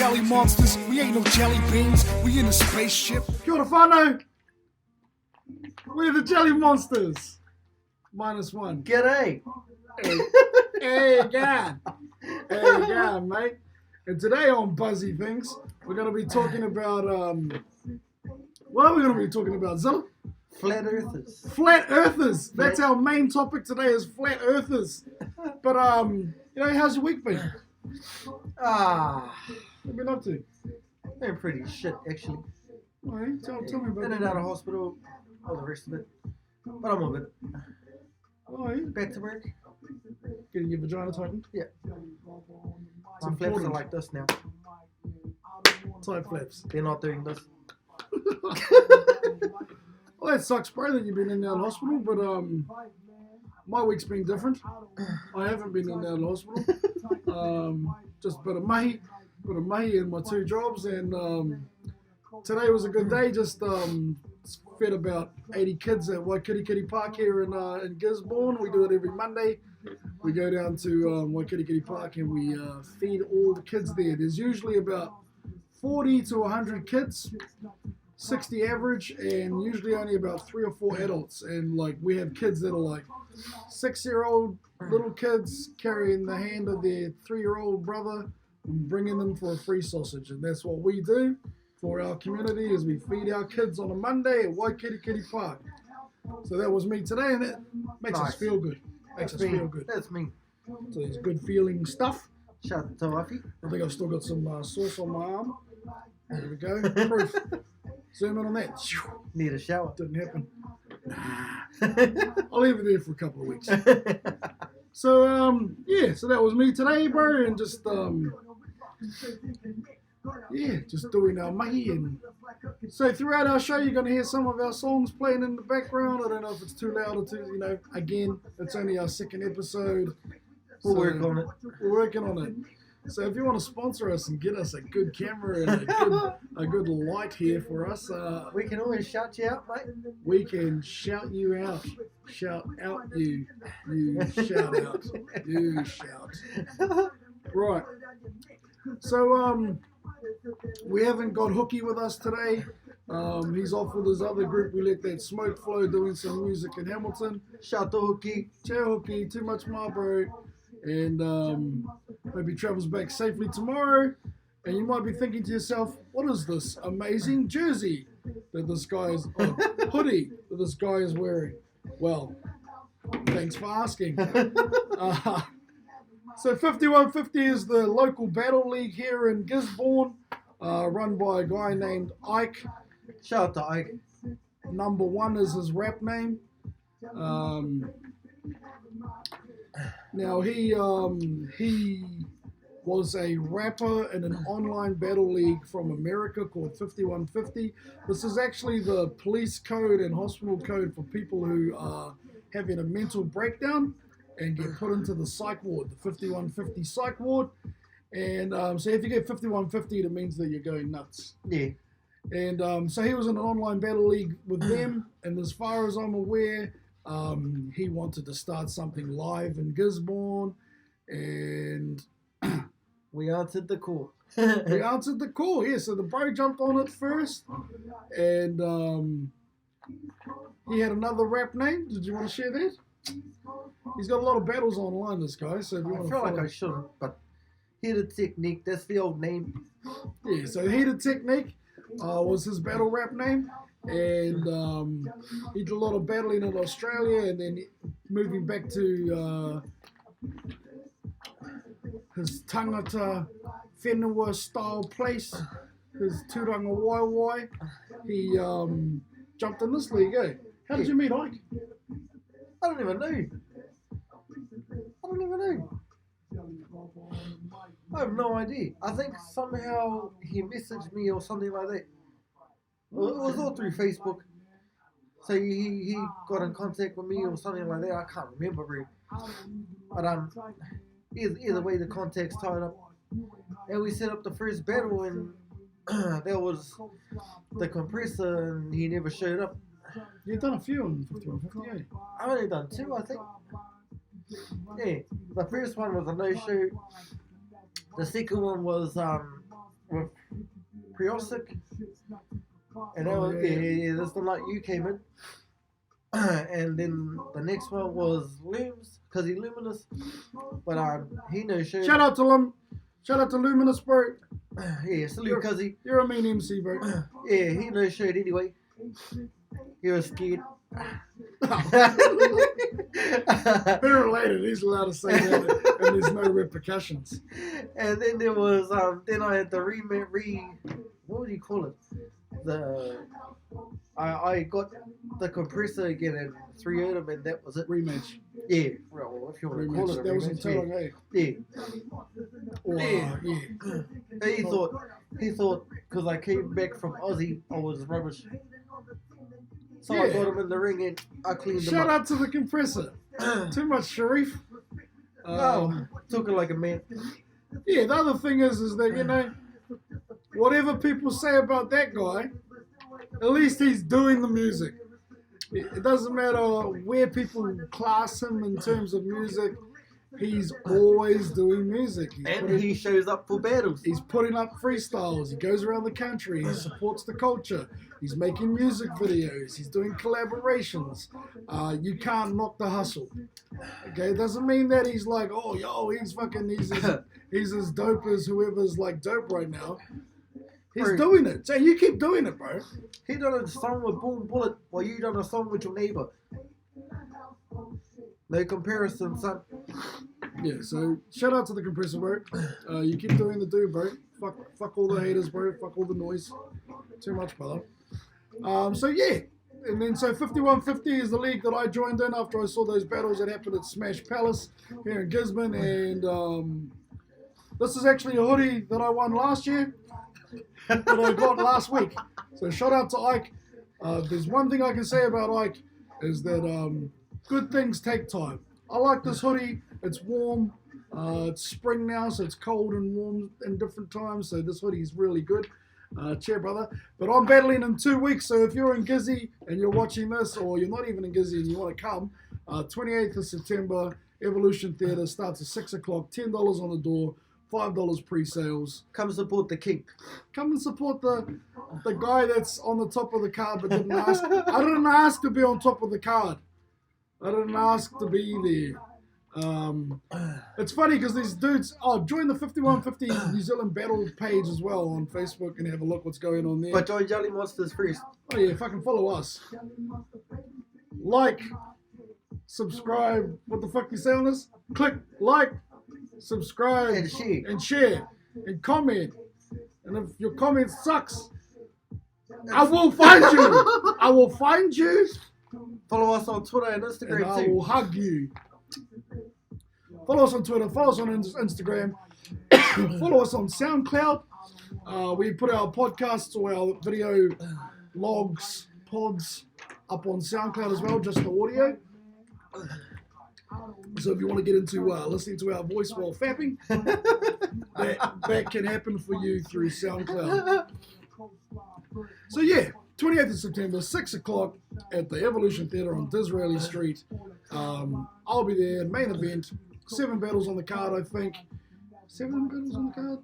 jelly monsters. We ain't no jelly beans. We in a spaceship. Kia ora whānau. We're the jelly monsters. -1. G'day. Hey, God. Hey, God, mate. And today on Buzzy Things, we're going to be talking about, what are we going to be talking about, Zilla? Flat Earthers. Flat Earthers. That's our main topic today is Flat Earthers. But, how's your week been? What have you been up to? Been pretty shit, actually. All right, tell me about In it. and out of hospital, all the rest of it. But I'm all good. All right. Back to work. Getting your vagina tightened? Yeah. It's My flaps are important. like this now. Tight flaps. They're not doing this. Well, that sucks, bro, that you've been in and out of hospital, but my week's been different. I haven't been in and out of hospital. Just a bit of mahi in my 2 jobs, and today was a good day. Just fed about 80 kids at Waikirikiri Park here in Gisborne. We do it every Monday. We go down to Waikirikiri Park and we feed all the kids there. There's usually about 40 to 100 kids, 60 average, and usually only about 3 or 4 adults. And like we have kids that are like 6-year-old little kids carrying the hand of their 3-year-old brother and bringing them for a free sausage. And that's what we do for our community is we feed our kids on a Monday at Waikirikiri Park. So that was me today, and it makes us feel good. Makes us feel good. That's me. So it's good feeling stuff. Shout out to Tawafi. I think I've still got some sauce on my arm. There we go. Proof. Zoom in on that. Need a shower. Didn't happen. I'll leave it there for a couple of weeks. So so that was me today, bro, and just just doing our mahi. And so throughout our show, you're going to hear some of our songs playing in the background. I don't know if it's too loud or too, again, it's only our 2nd episode. We'll work on it. We're working on it. So if you want to sponsor us and get us a good camera and a good light here for us, We can always shout you out, mate. we can shout you out. Shout out you. You shout out. You shout. Right. So, we haven't got Hooky with us today. He's off with his other group. We let that smoke flow doing some music in Hamilton. Shout to Hooky. Ciao, Hooky. Too much more, bro. And hope he travels back safely tomorrow. And you might be thinking to yourself, what is this amazing jersey that this guy is, hoodie that this guy is wearing? Well, thanks for asking. So 5150 is the local battle league here in Gisborne, run by a guy named Ike. Shout out to Ike. Number 1 is his rap name. Now he was a rapper in an online battle league from America called 5150. This is actually the police code and hospital code for people who are having a mental breakdown and get put into the psych ward, the 5150 psych ward. And so if you get 5150, it means that you're going nuts. Yeah. And so he was in an online battle league with them, and as far as I'm aware, he wanted to start something live in Gisborne, and We answered the call. we answered the call. Yeah, so the bro jumped on it first, and he had another rap name. Did you want to share that? He's got a lot of battles online, this guy. So if you I want to feel like follow, I shouldn't, but Heated Technique, that's the old name. yeah. So Heated Technique was his battle rap name, and he did a lot of battling in Australia, and then moving back to his tangata whenua style place, his Turanga Waiwai. He jumped in this league, eh? How did you meet Ike? I don't even know. I have no idea. I think somehow he messaged me or something like that. Well, it was all through Facebook. So he got in contact with me or something like that. I can't remember really. But either way, the contact's tied up. And we set up the first battle, and there was the compressor, and he never showed up. You've done a few on 5150, eh? I've only done 2, I think. Yeah, the first one was a no-show. The second one was with Priosic. And that was, yeah, that's the night you came in. And then the next one was Looms, because he's Luminous. But he no showed. Shout out to Luminous, bro. Yeah, salute, cuzzy. You're a mean MC, bro. Yeah, he no showed anyway. He was scared. They're related. He's allowed to say that, and there's no repercussions. And then there was then I had the what would you call it? I got the compressor again and 3 of them, and that was it. Rematch. Yeah, well, if you want to call it a That was in rematch. yeah. He thought because I came back from Aussie, I was rubbish. So I got him in the ring and I cleaned him up. Shout out to the compressor. Too much, Sharif. Took it like a man. Yeah, the other thing is that, you know, whatever people say about that guy, at least he's doing the music. It doesn't matter where people class him in terms of music. He's always doing music. He shows up for battles. He's putting up freestyles. He goes around the country. He supports the culture. He's making music videos. He's doing collaborations. You can't knock the hustle. Okay, it doesn't mean that he's like, oh, yo, he's as dope as whoever's like dope right now. He's doing it. So you keep doing it, bro. He done a song with Boom Bullet while you done a song with your neighbor. No comparison, son. Yeah, so shout out to the compressor, bro. You keep doing the do, bro. Fuck all the haters, bro. Fuck all the noise. Too much, brother. So yeah. And then so 5150 is the league that I joined in after I saw those battles that happened at Smash Palace here in Gisborne. And this is actually a hoodie that I won last year that I got last week. So shout out to Ike. There's one thing I can say about Ike is that good things take time. I like this hoodie. It's warm. It's spring now, so it's cold and warm in different times. So this hoodie is really good. Cheer, brother. But I'm battling in 2 weeks. So if you're in Gizzy and you're watching this, or you're not even in Gizzy and you want to come, 28th of September, Evolution Theatre starts at 6 o'clock. $10 on the door. $5 pre-sales. Come support the king. Come and support the guy that's on the top of the card but didn't ask. I didn't ask to be on top of the card. I didn't ask to be there. It's funny because these dudes, join the 5150 New Zealand Battle page as well on Facebook and have a look what's going on there. But join Jelly Monsters first. Oh yeah, fucking follow us. Like, subscribe. What the fuck you say on this? Click like, subscribe, and share, and comment. And if your comment sucks, I will find you. I will find you. Follow us on Twitter and Instagram and too. I will hug you. Follow us on Twitter. Follow us on Instagram. Follow us on SoundCloud. We put our podcasts or our video logs, pods up on SoundCloud as well, just the audio. So if you want to get into listening to our voice while fapping, that can happen for you through SoundCloud. So yeah, 28th of September, 6 o'clock at the Evolution Theatre on Disraeli Street. I'll be there, main event, 7 battles on the card, I think. 7 battles on the card?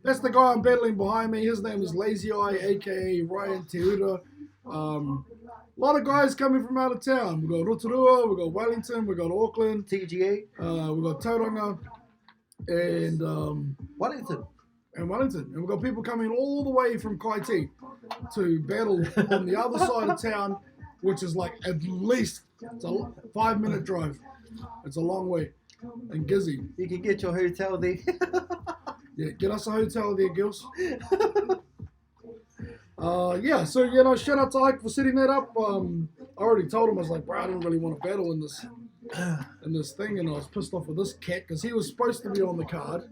That's the guy I'm battling behind me. His name is Lazy Eye, aka Ryan Tehuta. A lot of guys coming from out of town. We've got Rotorua, we've got Wellington, we've got Auckland. TGA. We've got Tauranga and Wellington. And we've got people coming all the way from Kaiti to battle on the other side of town, which is like at least it's a 5-minute drive. It's a long way. And Gizzy. You can get your hotel there. Yeah, get us a hotel there, girls. Yeah, so, shout out to Ike for setting that up. I already told him, I was like, bro, I didn't really want to battle in this thing, and I was pissed off with this cat because he was supposed to be on the card.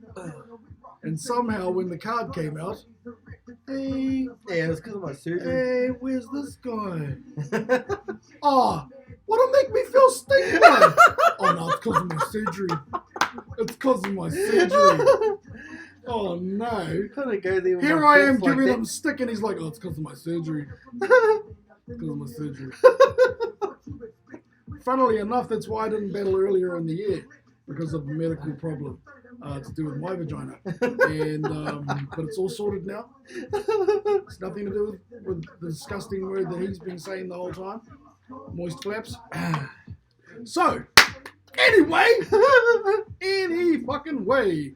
And somehow, when the card came out, hey, yeah, it was because of my surgery. Hey, where's this guy? What'll make me feel stupid? Oh no, it's because of my surgery. It's because of my surgery. Oh no. Couldn't go there with Here my I am like giving that. him a stick and he's like, oh, it's because of my surgery. Because of my surgery. Funnily enough, that's why I didn't battle earlier in the year. Because of a medical problem. to do with my vagina, and but it's all sorted now. It's nothing to do with the disgusting word that he's been saying the whole time. Moist flaps. So, anyway, any fucking way.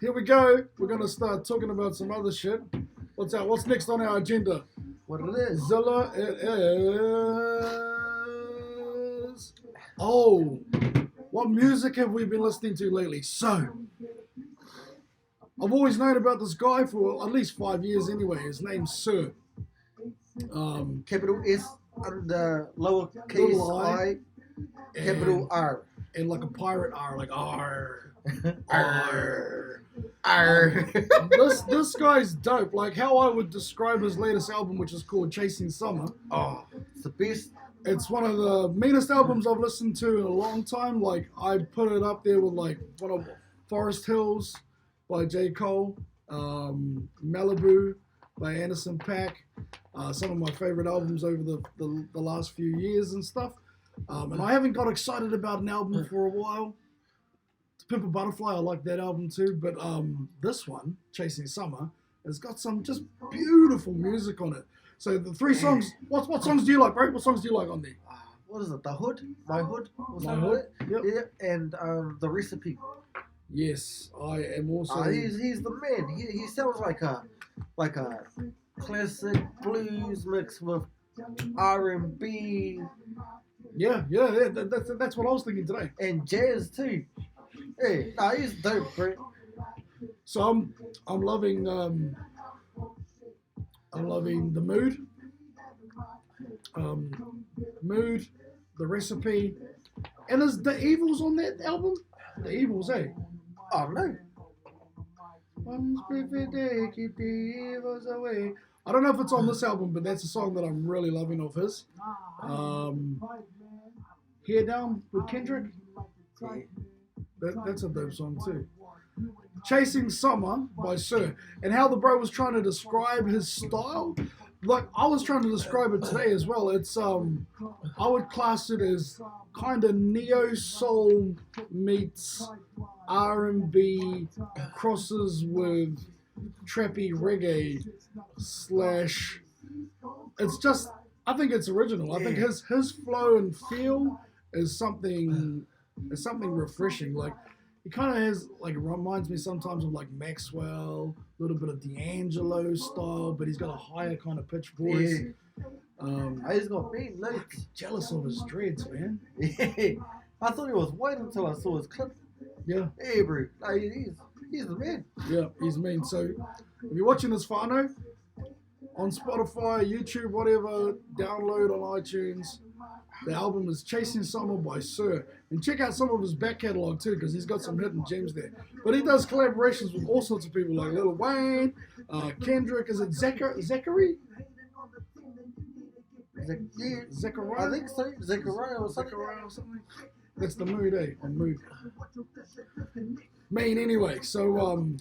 Here we go. We're gonna start talking about some other shit. What's next on our agenda? What it is? Zilla, it is. Oh, what music have we been listening to lately? So, I've always known about this guy for at least 5 years anyway. His name's Sir. Capital S under lowercase Little I, capital R. And like a pirate R, like R. R. This guy's dope. Like how I would describe his latest album, which is called Chasing Summer. Oh, it's the best. It's one of the meanest albums I've listened to in a long time. Like I put it up there with like one of Forest Hills by J. Cole, Malibu by Anderson .Paak. Some of my favorite albums over the last few years and stuff. And I haven't got excited about an album for a while. To Pimp a Butterfly, I like that album too. But this one, Chasing Summer, has got some just beautiful music on it. So the three songs, what songs do you like, bro? What songs do you like on there? What is it? The Hood? My Hood? Or My something Hood? like that? Yep. Yeah, and The Recipe. Yes, I am also. He's the man. He sounds like a classic blues mixed with R&B Yeah, that's what I was thinking today. and jazz too. Hey, he's dope, bro. So I'm loving the mood, mood, the recipe, and is the Evils on that album? The Evils, eh? Oh no. One perfect day, keep the evils away. I don't know if it's on this album, but that's a song that I'm really loving of his. Hair Down with Kendrick. That's a dope song too. Chasing Summer by Sir. And how the bro was trying to describe his style. Like I was trying to describe it today as well. It's I would class it as kind of neo soul meets R&B crosses with trappy reggae / it's just I think it's original. I think his flow and feel is something refreshing. Like he kind of has like reminds me sometimes of like Maxwell, a little bit of D'Angelo style, but he's got a higher kind of pitch voice. He's got big notes. Jealous of his dreads, man. Yeah. I thought he was white until I saw his clip. Yeah. Hey, bro. He's the man. Yeah, he's mean. So if you're watching this whānau, on Spotify, YouTube, whatever, download on iTunes. The album is Chasing Summer by Sir. And check out some of his back catalogue too, because he's got some hidden gems there. But he does collaborations with all sorts of people like Lil Wayne, Kendrick, is it Zachary? Zachariah? I think so. Zachariah or something. That's the mood, eh? On mood. Mean anyway, so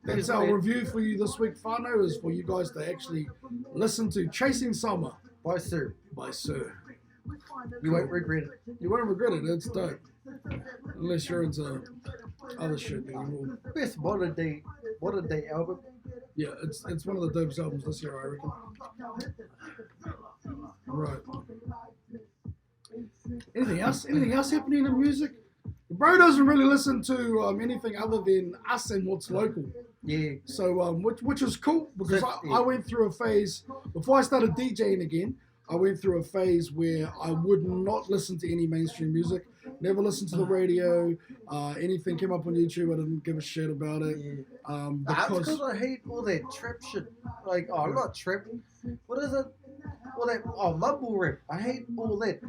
that's our review for you this week, whānau, is for you guys to actually listen to Chasing Summer By Sir. by Sir. You won't regret it. You won't regret it, it's dope. Unless you're into other shit, then you will. Best modern day album. Yeah, it's one of the dopest albums this year, I reckon. Right. Anything else? Anything else happening in music? The bro doesn't really listen to anything other than us and what's local. Yeah. So, which is cool because I went through a phase before I started DJing again. I went through a phase where I would not listen to any mainstream music, never listened to the radio. Anything came up on YouTube, I didn't give a shit about it. Because I hate all that trap shit. Like, not trap. What is it? All that, mumble rap. I hate all that.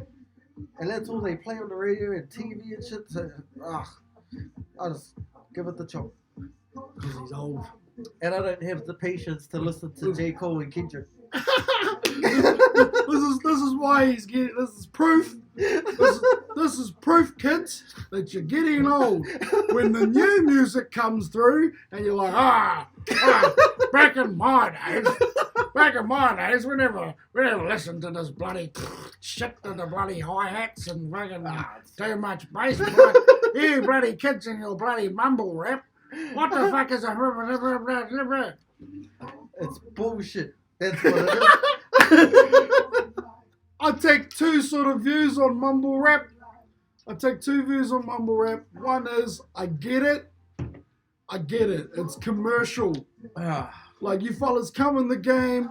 And that's all they play on the radio and TV and shit. So, I just give it the chop. Because he's old. And I don't have the patience to listen to J. Cole and Kendrick. This is why he's getting. This is proof. This is proof, kids, that you're getting old. When the new music comes through, and you're like, back in my days, back in my days, we never listened to this bloody shit to the bloody hi-hats and fucking too much bass. You bloody kids and your bloody mumble rap. What the fuck is a... It's bullshit. That's what it is. I take two sort of views on mumble rap. One is, I get it. It's commercial. Like, you fellas come in the game,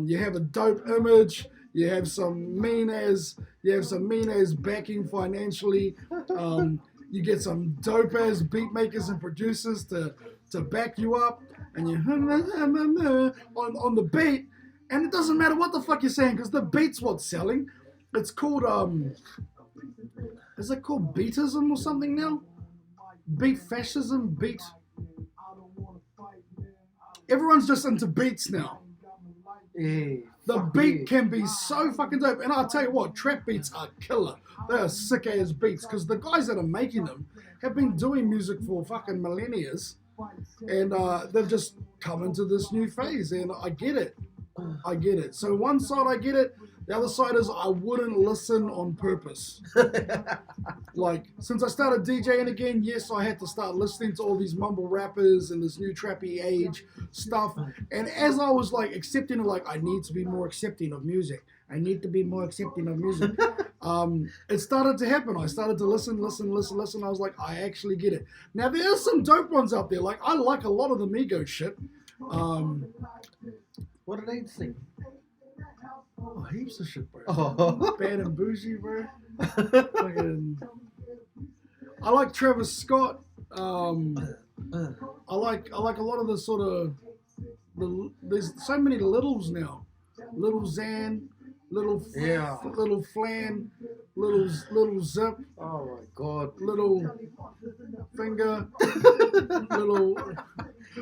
you have a dope image, you have some mean as backing financially, you get some dope ass beat makers and producers to back you up, and you on the beat, and it doesn't matter what the fuck you're saying because the beat's what's selling. It's called is it called beatism or something now? Beat fascism, beat. Everyone's just into beats now. Yeah, the beat can be so fucking dope. And I'll tell you what, trap beats are killer. They are sick ass beats because the guys that are making them have been doing music for fucking millennia. And they've just come into this new phase. And I get it. So one side I get it. The other side is I wouldn't listen on purpose. Like, since I started DJing again, yes, I had to start listening to all these mumble rappers and this new trappy age stuff. And as I was like accepting it, like, I need to be more accepting of music. It started to happen. I started to listen. I was like, I actually get it. Now, there are some dope ones out there. Like, I like a lot of the Migos shit. What do they sing? Oh, heaps of shit, bro. Oh. Bad and Bougie, bro. Fucking... I like Travis Scott. I like a lot of the sort of there's so many littles now. Little Xan, little Flan, little Zip. Oh my god. Little Finger,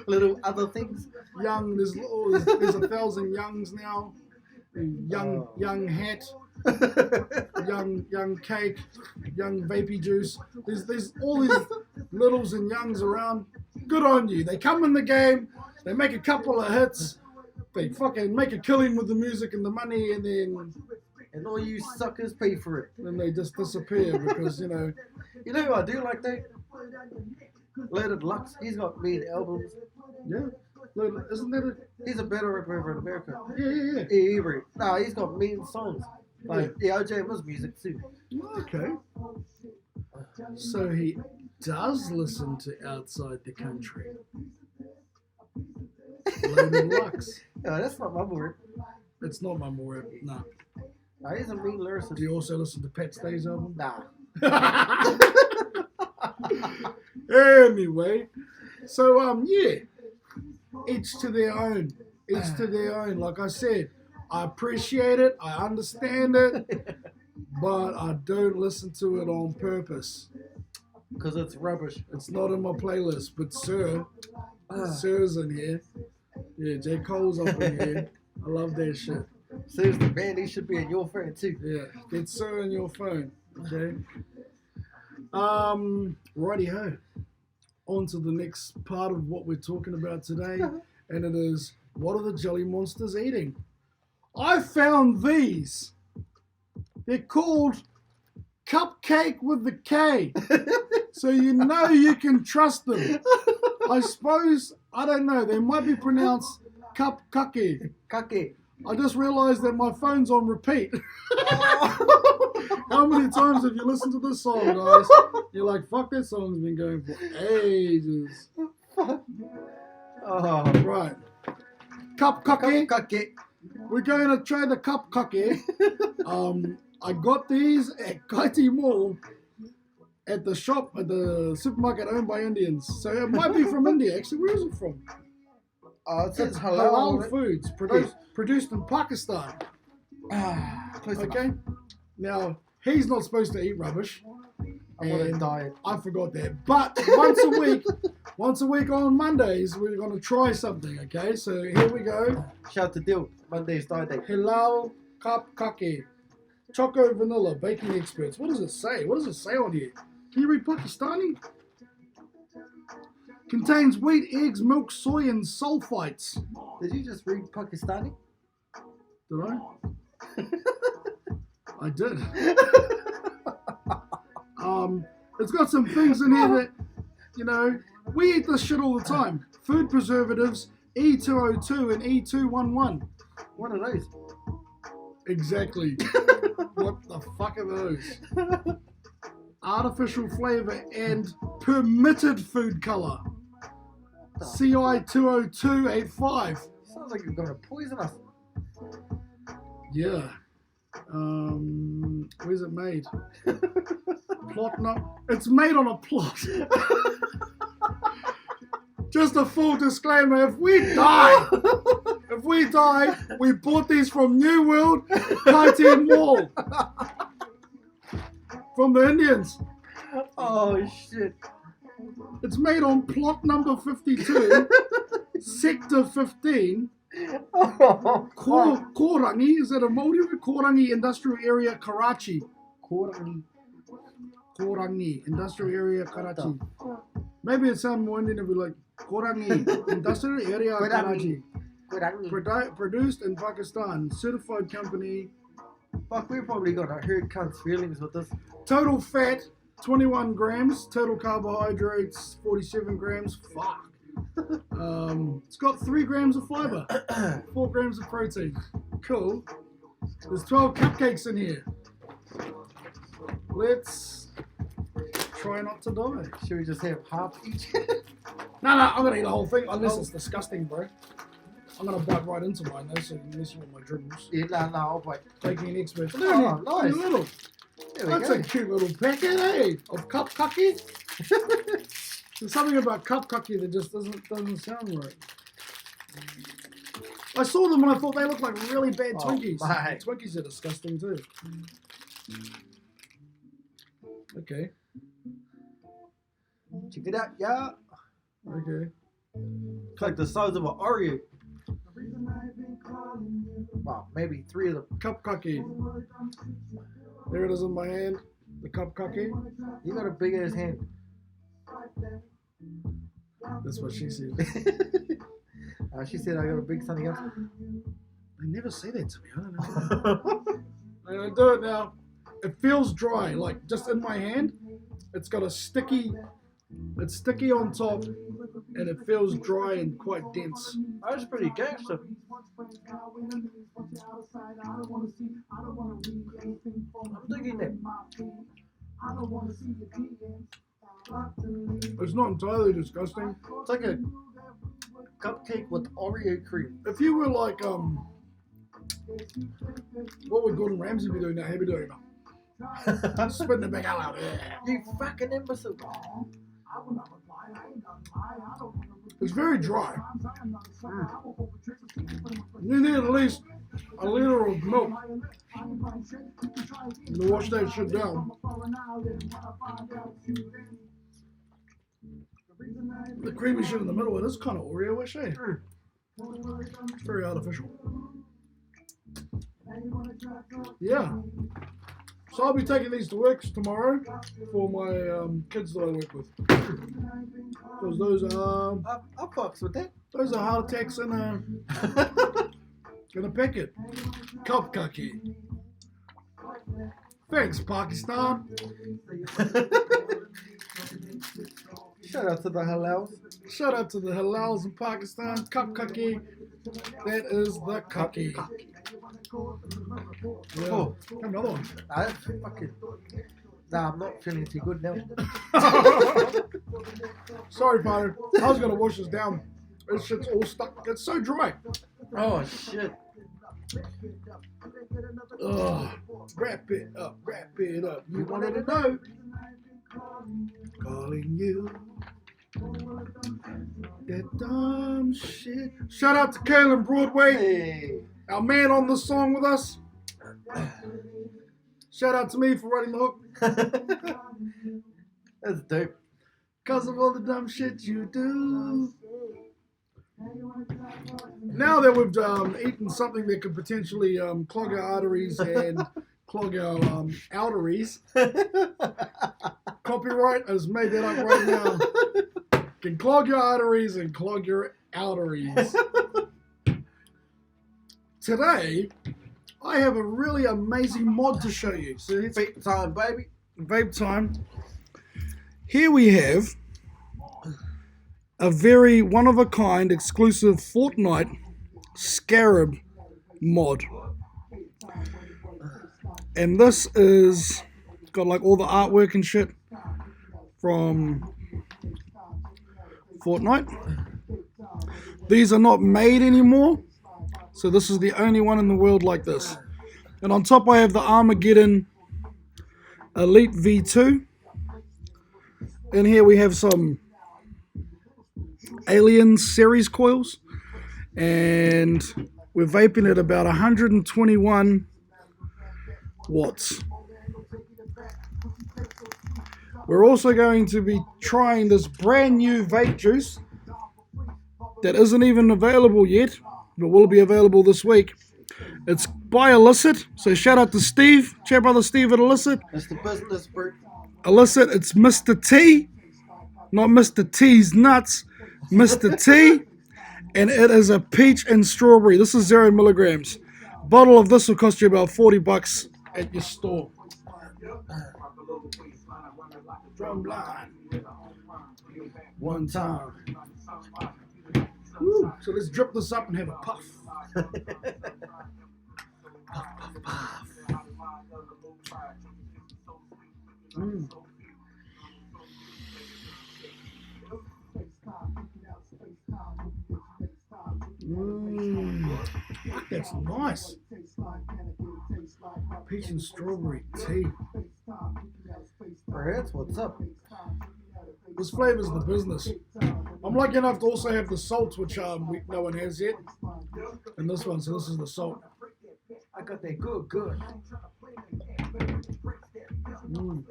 little other things. Young. There's 1,000 youngs now. Young Hat, young Cake, young Vapey Juice. There's all these littles and youngs around. Good on you. They come in the game, they make a couple of hits, they fucking make a killing with the music and the money, and then... And all you suckers pay for it. Then they just disappear because, you know... You know who I do like though? Loaded Lux. He's got mean albums. Yeah. Isn't that He's a better rapper in America. Yeah. No, he's got mean songs. Like, OJ was music too. Okay. So he does listen to outside the country. Loaded Lux. No, that's not mumble rap. It's not mumble rap, no. No, he's a mean lyricist. Do you also listen to Pat Stay's album? Nah. Anyway, so yeah. Each to their own. Like I said, I appreciate it. I understand it. But I don't listen to it on purpose. Because it's rubbish. It's not in my playlist. But Sir's in here. Yeah, J. Cole's up in here. I love that shit. Sir's the band. He should be in your phone too. Yeah, get Sir in your phone. Okay. Righty ho. On to the next part of what we're talking about today, and it is, what are the jelly monsters eating? I found these. They're called Cupcake with the K, so you know you can trust them. I suppose, I don't know, they might be pronounced Cupcake. Kake. I just realised that my phone's on repeat. How many times have you listened to this song, guys? You're like, fuck, that song's been going for ages. Right. Cupcake. We're going to try the Cupcake. I got these at Kaiti Mall at the shop, at the supermarket owned by Indians. So it might be from India. Actually, where is it from? It says halal foods produced in Pakistan. Okay. Now, he's not supposed to eat rubbish. I'm on a diet. I forgot that. But once a week on Mondays, we're going to try something, okay? So here we go. Shout to Dil. Monday's diet day. Halal Cupcake. Choco vanilla baking experts. What does it say? What does it say on here? Can you read Pakistani? Contains wheat, eggs, milk, soy, and sulfites. Did you just read Pakistani? Did I? I did. It's got some things in here that, you know, we eat this shit all the time. Food preservatives, E202 and E211. What are those? Exactly. What the fuck are those? Artificial flavor and permitted food color. CI20285. Sounds like you're going to poison us. Yeah. Where's it made? Plot no. It's made on a plot. Just a full disclaimer: if we die, we bought these from New World, Kaitian Mall, from the Indians. Oh shit! It's made on plot number 52, sector 15. Korangi, is that a Māori word? Korangi Industrial Area, Karachi. Korangi Industrial Area, Karachi. Maybe it sounds more Indian if we like Korangi Industrial Area, Karachi. Produced in Pakistan. Certified company. Fuck, we're probably gonna hurt cunts' feelings with this. Total fat, 21 grams. Total carbohydrates, 47 grams. Fuck. It's got 3 grams of fiber, 4 grams of protein. Cool. There's 12 cupcakes in here. Let's try not to die. Should we just have half each? No, I'm gonna eat the whole thing, unless it's disgusting, bro. I'm gonna bite right into mine, though, so unless you want my dribbles. Yeah, no, I'll bite. Taking an expert. Oh, nice. Little. There we That's go. a cute little packet, eh? Of cup cookie. There's something about cup cookie that just doesn't sound right. I saw them and I thought they looked like really bad Twinkies. Mate. Twinkies are disgusting too. Okay. Check it out, yeah. Okay. It's like the size of an Oreo. Wow, maybe 3 of them. Cup cookie. There it is in my hand. The cup cookie. You got a big ass hand. That's what she said. She said I got a big something else. They never say that to me. I don't know. I'm gonna do it now. It feels dry, like just in my hand. It's got a sticky. It's sticky on top, and it feels dry and quite dense. That's pretty gangster. I'm digging it. It's not entirely disgusting. It's like a cupcake with Oreo cream. If you were like what would Gordon Ramsay be doing now? He'd be doing now. Spitting it back out. You fucking imbecile. It's very dry. You need at least a liter of milk to wash that shit down. The creamy shit in the middle, it is kind of Oreo-ish, eh? It's very artificial. Yeah. So I'll be taking these to work tomorrow for my kids that I work with. Because those are I'll fucks with that. those are heart attacks in a packet. Cup cookie. Thanks, Pakistan. Shout out to the halals. Shout out to the halals in Pakistan. Cup cookie. That is the cookie. Yeah. Oh. Another one. Nah, I'm not feeling too good now. Sorry, partner. I was gonna wash this down. This shit's all stuck. It's so dry. Oh shit. Ugh. Wrap it up. You wanted to know. Calling you. That dumb shit. Shout out to Kalen Broadway. Hey. Our man on the song with us. Shout out to me for writing the hook. That's dope. Because of all the dumb shit you do. Now that we've eaten something that could potentially clog our arteries and clog our arteries, copyright has made that up right now. Can clog your arteries and clog your arteries. Today, I have a really amazing mod to show you. So it's Vape time, baby. vape time. Here we have a very one-of-a-kind exclusive Fortnite Scarab mod. And this is got like all the artwork and shit from Fortnite. These are not made anymore, so this is the only one in the world like this. And on top I have the Armageddon Elite V2. And here we have some Alien series coils, and we're vaping at about 121 watts. We're also going to be trying this brand new vape juice that isn't even available yet, but will be available this week. It's by Illicit, so shout out to Steve, chat brother Steve at Illicit. That's the business, bro. Illicit, it's Mr. T, not Mr. T's nuts, Mr. T, and it is a peach and strawberry. This is 0 milligrams. A bottle of this will cost you about $40 at your store. Drumline. One time. Woo. So let's drip this up and have a puff. Puff, puff, puff. Mm. Fuck, that's nice. Peach and strawberry tea. Bro, that's what's up. This flavor's the business. I'm lucky enough to also have the salt, which no one has yet. And this one, so this is the salt. I got that good. Mm.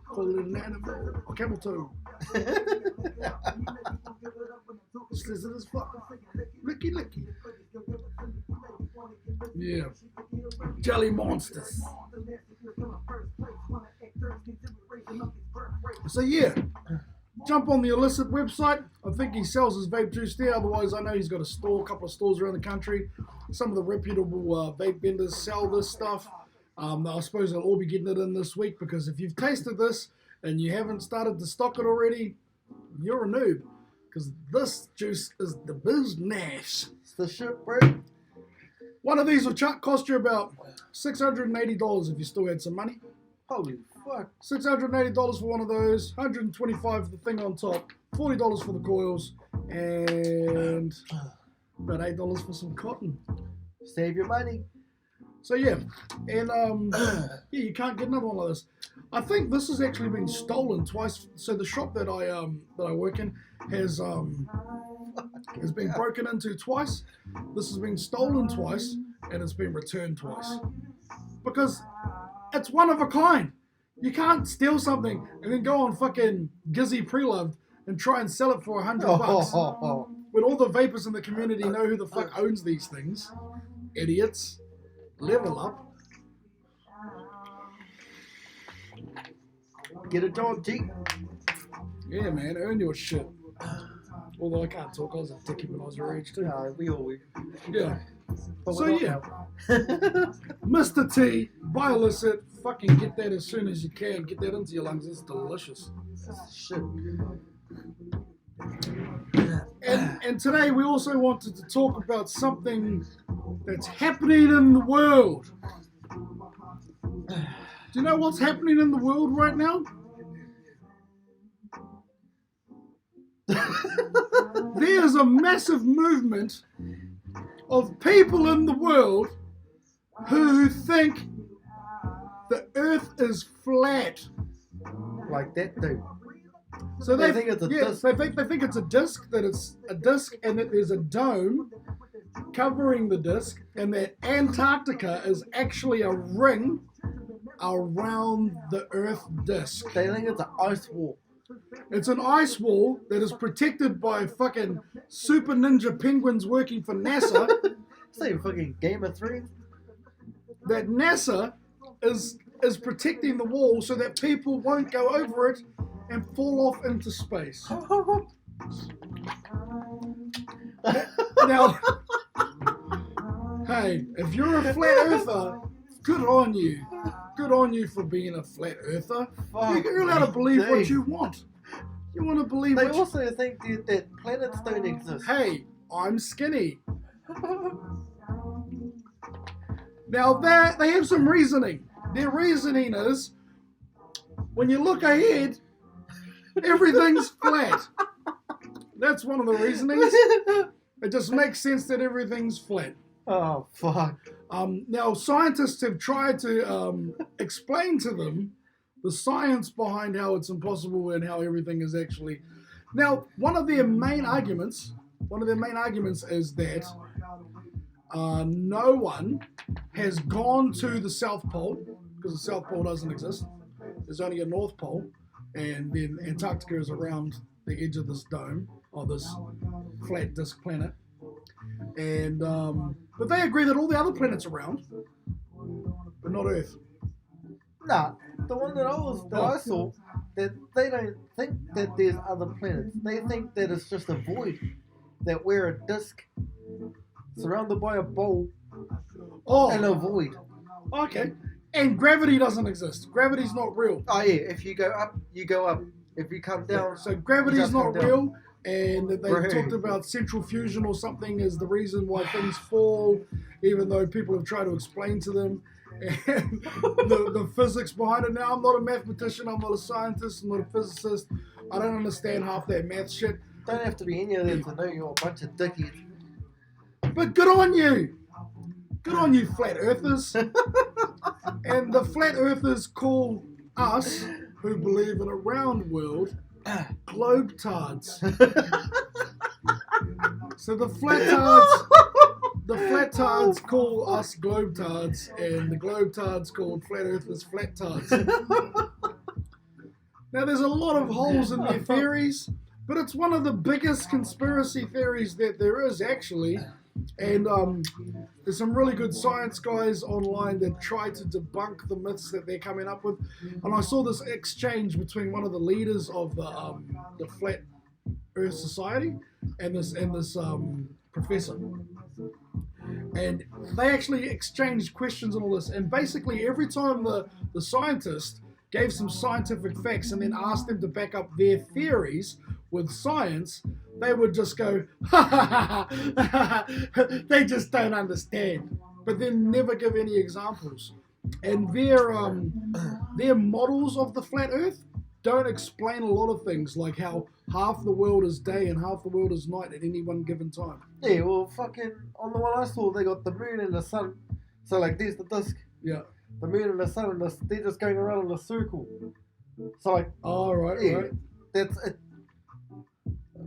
Call it an animal. Or camel toe. Slizzard as fuck. Licky. Yeah. Jelly monsters. So yeah. Jump on the Illicit website. I think he sells his vape juice there. Otherwise, I know he's got a couple of stores around the country. Some of the reputable vape vendors sell this stuff. I suppose they'll all be getting it in this week, because if you've tasted this and you haven't started to stock it already, you're a noob. Because this juice is the business. It's the shit, bro. One of these will cost you about $680 if you still had some money. Holy fuck. $680 for one of those, $125 for the thing on top, $40 for the coils, and about $8 for some cotton. Save your money. So yeah, and yeah, you can't get another one like this. I think this has actually been stolen twice. So the shop that I work in has been broken into twice. This has been stolen twice, and it's been returned twice. Because it's one of a kind. You can't steal something and then go on fucking Gizzy Preloved and try and sell it for $100. When all the vapors in the community know who the fuck owns these things. Idiots. Level up. Get a job, G. Yeah, man, earn your shit. Although I can't talk, I was a dickie when I was your age too. Yeah, we all we. Yeah. But So we're yeah, not Mr. T, buy Illicit, fucking get that as soon as you can. Get that into your lungs, it's delicious. Shit. And today we also wanted to talk about something that's happening in the world. Do you know what's happening in the world right now? There's a massive movement of people in the world who think the earth is flat. Like that, dude. So They think it's a disc. They think it's a disc, that it's a disc, and that there's a dome covering the disc, and that Antarctica is actually a ring around the Earth disc. They think it's an ice wall. It's an ice wall that is protected by fucking super ninja penguins working for NASA. Say fucking Game of Thrones. That NASA is protecting the wall so that people won't go over it and fall off into space. Now, hey, if you're a flat earther, good on you. Good on you for being a flat earther. You're allowed to believe what you want. You want to believe They what also think that planets don't exist. Hey, I'm skinny. Now, they have some reasoning. Their reasoning is, when you look ahead, everything's flat. That's one of the reasonings. It just makes sense that everything's flat. Oh, fuck. Now, scientists have tried to explain to them the science behind how it's impossible and how everything is actually... Now, one of their main arguments is that no one has gone to the South Pole, because the South Pole doesn't exist. There's only a North Pole, and then Antarctica is around the edge of this dome, or this flat disk planet. And but they agree that all the other planets are round, but not Earth. Nah, the one that I saw, that they don't think that there's other planets. They think that it's just a void, that we're a disk surrounded by a bowl and a void. Okay. And gravity doesn't exist. Gravity's not real. Oh yeah, if you go up, you go up. If you come down, so gravity's not real. And they Right. talked about central fusion or something as the reason why things fall, even though people have tried to explain to them and the physics behind it. Now, I'm not a mathematician, I'm not a scientist, I'm not a physicist. I don't understand half that math shit. don't have to be any of them to know you're a bunch of dickheads. But good on you. Good on you, flat earthers. And the flat earthers call us, who believe in a round world, globetards. So the flat-tards call us globetards, and the globetards call flat earthers flat-tards. Now there's a lot of holes in their theories, but it's one of the biggest conspiracy theories that there is, actually. And there's some really good science guys online that try to debunk the myths that they're coming up with. And I saw this exchange between one of the leaders of the Flat Earth Society and this professor. And they actually exchanged questions and all this. And basically every time the scientist gave some scientific facts and then asked them to back up their theories with science, they would just go, ha ha ha ha, they just don't understand, but then never give any examples. And their models of the flat earth don't explain a lot of things, like how half the world is day and half the world is night at any one given time. Yeah, well, fucking, on the one I saw, they got the moon and the sun. So, like, there's the disk. Yeah. The moon and the sun, and they're just going around in a circle. So, like, right. That's it.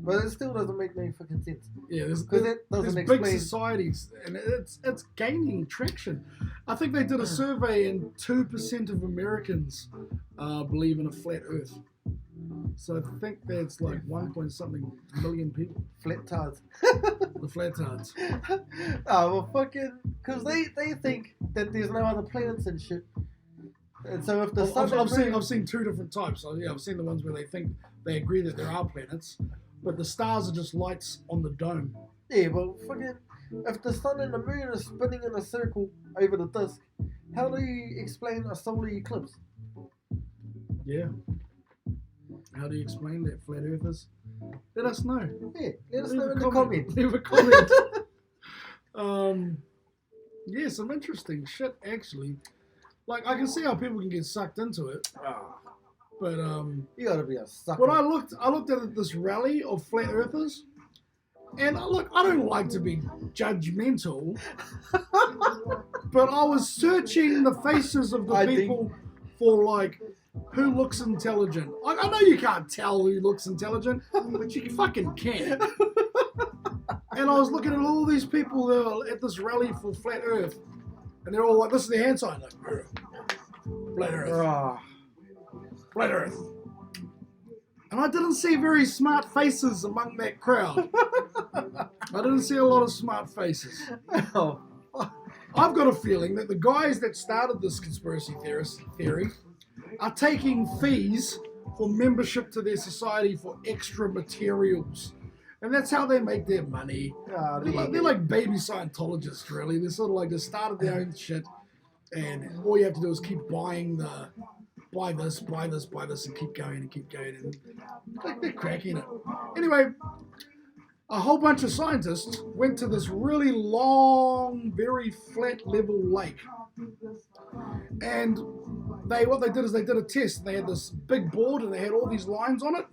But it still doesn't make any fucking sense. Yeah, there's big societies, and it's gaining traction. I think they did a survey, and 2% of Americans believe in a flat Earth. So I think that's like 1.something million people. Flat tards. The flat tards. Oh, well, fucking, because they think that there's no other planets and shit. And so if the sun I've seen two different types. So, yeah, I've seen the ones where they agree that there are planets, but the stars are just lights on the dome. Yeah, well, fucking, if the sun and the moon are spinning in a circle over the disk, how do you explain a solar eclipse? Yeah. How do you explain that, flat earthers? Let us know. Yeah, let us know in the comments. Leave a comment. Yeah, some interesting shit, actually. Like, I can see how people can get sucked into it. But you gotta be a sucker. when I looked at this rally of flat earthers, and I don't like to be judgmental, but I was searching the faces of the people for, like, who looks intelligent. Like, I know you can't tell who looks intelligent, but you fucking can. And I was looking at all these people that are at this rally for flat earth, and they're all like, this is their hand sign, like, flat earth. Flat earth. And I didn't see very smart faces among that crowd. I didn't see a lot of smart faces. Oh. I've got a feeling that the guys that started this conspiracy theory are taking fees for membership to their society for extra materials. And that's how they make their money. They're like baby Scientologists, really. They're sort of like they started their own shit, and all you have to do is keep buy this, and keep going, and like they're cracking it. Anyway, a whole bunch of scientists went to this really long, very flat level lake, and what they did is they did a test. They had this big board, and they had all these lines on it.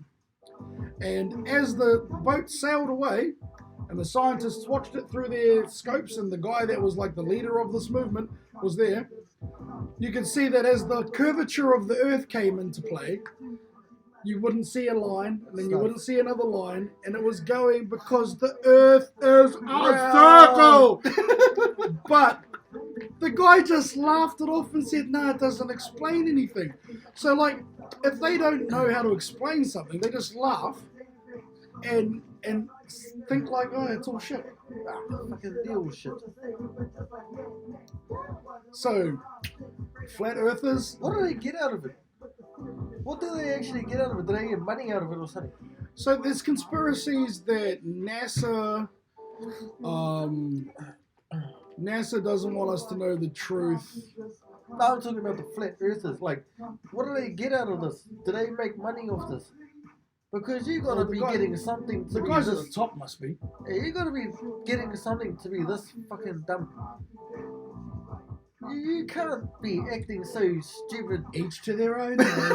And as the boat sailed away, and the scientists watched it through their scopes, and the guy that was like the leader of this movement was there, you could see that as the curvature of the Earth came into play, you wouldn't see a line, and then you wouldn't see another line, and it was going because the Earth is a circle! But the guy just laughed it off and said, no, it doesn't explain anything. So, like, if they don't know how to explain something, they just laugh and think like, oh, it's all shit. Fucking deal shit. So, flat earthers. What do they get out of it? What do they actually get out of it? Do they get money out of it or something? So there's conspiracies that NASA doesn't want us to know the truth. No, I'm talking about the flat earthers. Like, what do they get out of this? Do they make money off this? Because you gotta be getting something to the be guys this. at the top must be. Yeah, you gotta be getting something to be this fucking dumb. You can't be acting so stupid. Each to their own, man.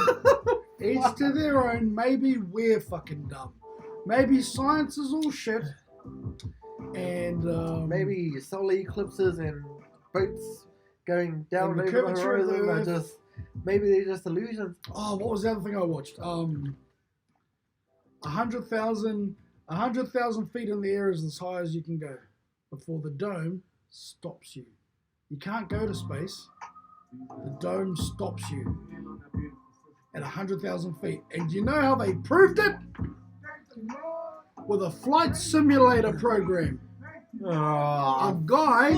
Each to their own. Maybe we're fucking dumb. Maybe science is all shit. And maybe solar eclipses and boats going down and over the horizon are just maybe they're just illusions. Oh, what was the other thing I watched? 100,000 feet in the air is as high as you can go before the dome stops you. You can't go to space. The dome stops you at 100,000 feet. And do you know how they proved it? With a flight simulator program. A guy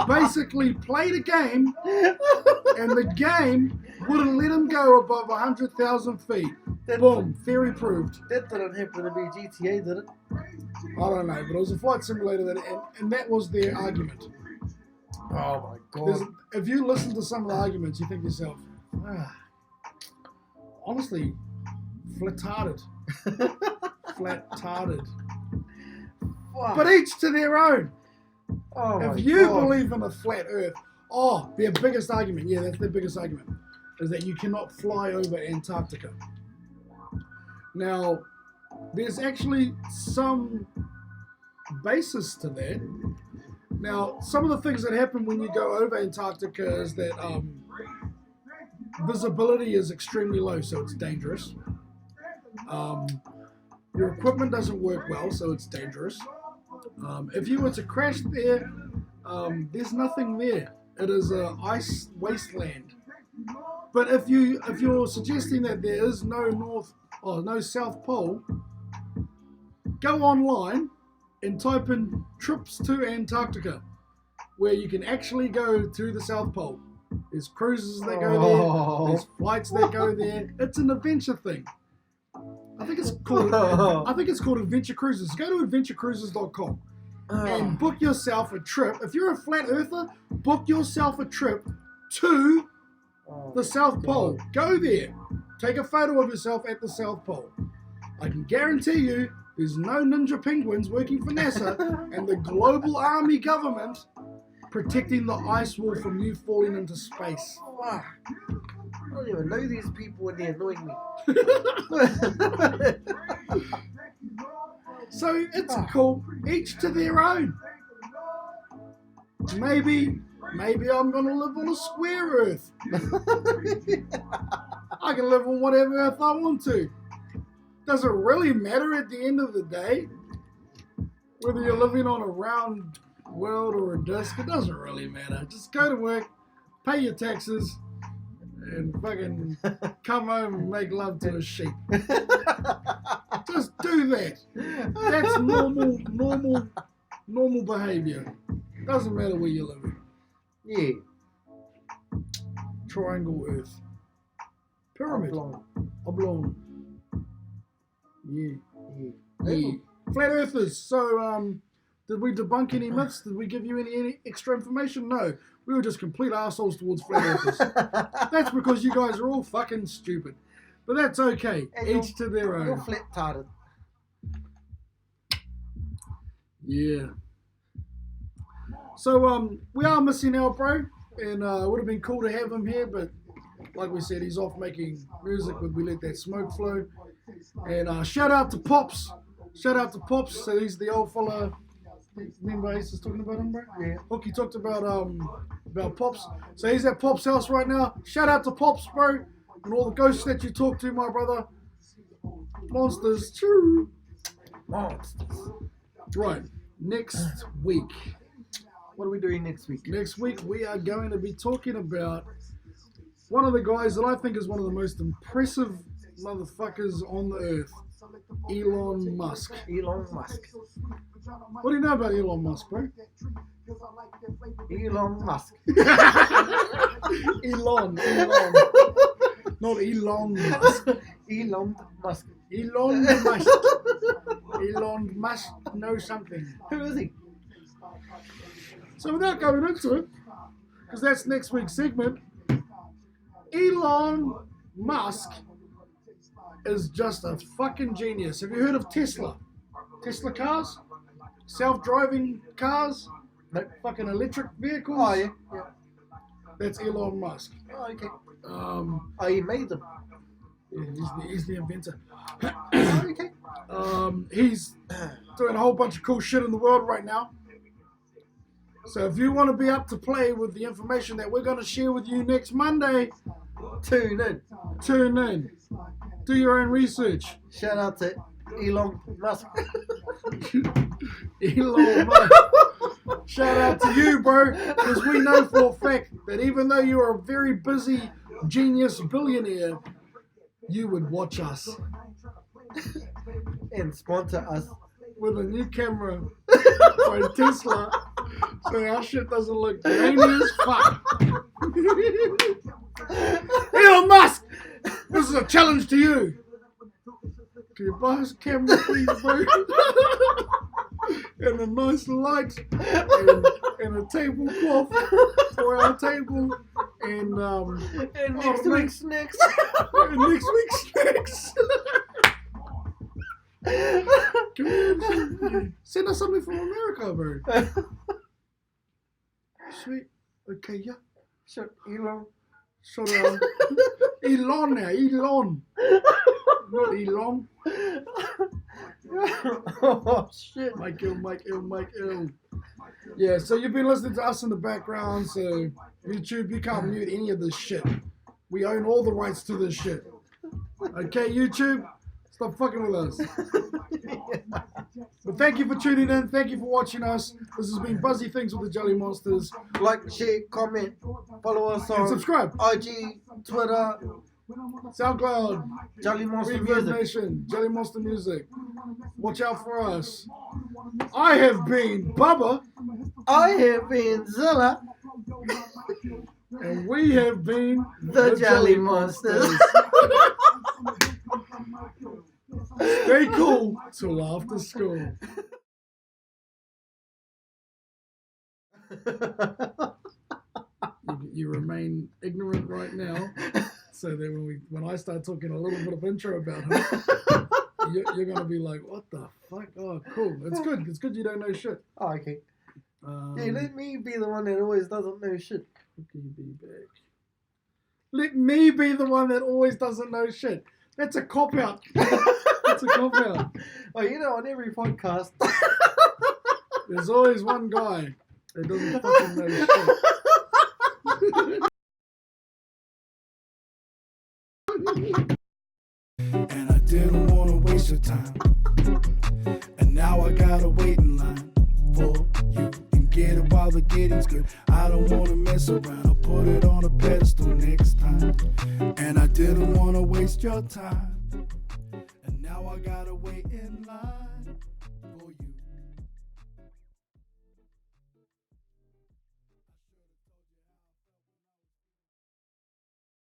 basically played a game, and the game wouldn't let him go above 100,000 feet. Boom, theory proved. That didn't happen to be GTA, did it? I don't know, but it was a flight simulator, and that was their argument. Oh my god. If you listen to some of the arguments, you think to yourself, honestly, flat-tarded. Flat-tarded. Wow. But each to their own. Oh my if you god. believe in a flat earth, their biggest argument, that's their biggest argument, is that you cannot fly over Antarctica. Now, there's actually some basis to that. Now, some of the things that happen when you go over Antarctica is that visibility is extremely low, so it's dangerous. Your equipment doesn't work well, so it's dangerous. If you were to crash there, there's nothing there. It is an ice wasteland. But if you're suggesting that there is no South Pole, go online and type in trips to Antarctica, where you can actually go to the South Pole. There's cruises that go there. There's flights that go there. It's an adventure thing. I think it's called Adventure Cruises. Go to adventurecruises.com and book yourself a trip. If you're a flat earther, book yourself a trip to the South Pole. Go there. Take a photo of yourself at the South Pole. I can guarantee you there's no ninja penguins working for NASA and the global army government protecting the ice wall from you falling into space. Wow. I don't even know these people and they're annoying me. So it's cool. Each to their own. Maybe I'm gonna live on a square Earth. I can live on whatever Earth I want to. Does it really matter at the end of the day? Whether you're living on a round world or a disc, it doesn't really matter. Just go to work, pay your taxes, and fucking come home and make love to a sheep. Just do that. That's normal behavior. Doesn't matter where you're living. Yeah. Triangle Earth. Pyramid. Oblong. Yeah. Yeah. Flat Earthers. So, did we debunk any myths? Did we give you any extra information? No. We were just complete assholes towards Flat Earthers. That's because you guys are all fucking stupid. But that's okay. Each to their own. You're flat-tarded. Yeah. So, we are missing our bro. And it would have been cool to have him here, but like we said, he's off making music with We Let That Smoke Flow. And shout out to Pops. Shout out to Pops. So he's the old fella. Remember Ace was talking about him, bro? Yeah. Hooky talked about Pops. So he's at Pops' house right now. Shout out to Pops, bro. And all the ghosts that you talk to, my brother. Monsters. Choo. Monsters. Right. Next week. What are we doing next week? Next week we are going to be talking about one of the guys that I think is one of the most impressive motherfuckers on the earth, Elon Musk. Elon Musk. What do you know about Elon Musk, bro? Elon Musk. Elon. Not Elon Musk. Elon Musk. Elon Musk. Elon Musk knows something. Who is he? So without going into it, because that's next week's segment, Elon Musk is just a fucking genius. Have you heard of Tesla? Tesla cars? Self-driving cars? Nope. Fucking electric vehicles? Oh, yeah. That's Elon Musk. Oh, okay. He made them. Yeah, he's the inventor. Oh, okay. He's doing a whole bunch of cool shit in the world right now. So if you want to be up to play with the information that we're going to share with you next Monday, Tune in. Do your own research. Shout out to Elon Musk. Elon Musk. Shout out to you, bro, because we know for a fact that even though you're a very busy genius billionaire, you would watch us. And sponsor us. With a new camera by Tesla, so our shit doesn't look grainy as fuck. Elon Musk, this is a challenge to you. Can you buy us a camera, please, bro? And a nice light, and a tablecloth for our table, and next week's snacks. And next week's snacks. Send us something from America, bro. Sweet. Okay, yeah. Shut Elon. Shut up. Elon now. Elon. Not Elon. Oh, shit. Mike L. Yeah, so you've been listening to us in the background, so YouTube, you can't mute any of this shit. We own all the rights to this shit. Okay, YouTube? Stop fucking with us. But thank you for tuning in. Thank you for watching us. This has been Buzzy Things with the Jelly Monsters. Like, share, comment, follow us on and subscribe. IG, Twitter, SoundCloud, Jelly Monster Reverb Music. Nation, Jelly Monster Music. Watch out for us. I have been Bubba. I have been Zilla. And we have been the Jelly Monsters. Stay cool till after school. You remain ignorant right now, so that when I start talking a little bit of intro about him, you're gonna be like, "What the fuck?" Oh, cool. It's good. It's good you don't know shit. Oh, okay. Yeah, let me be the one that always doesn't know shit. Be back. Let me be the one that always doesn't know shit. That's a cop out. That's a cop out. Oh, you know, on every podcast, there's always one guy that doesn't fucking know shit. And I didn't want to waste your time. And now I gotta wait in line for you and get it while the getting's good. I don't want to mess around. I'll put it on a pedestal next time. And I didn't want to waste your time. And now I gotta wait in line.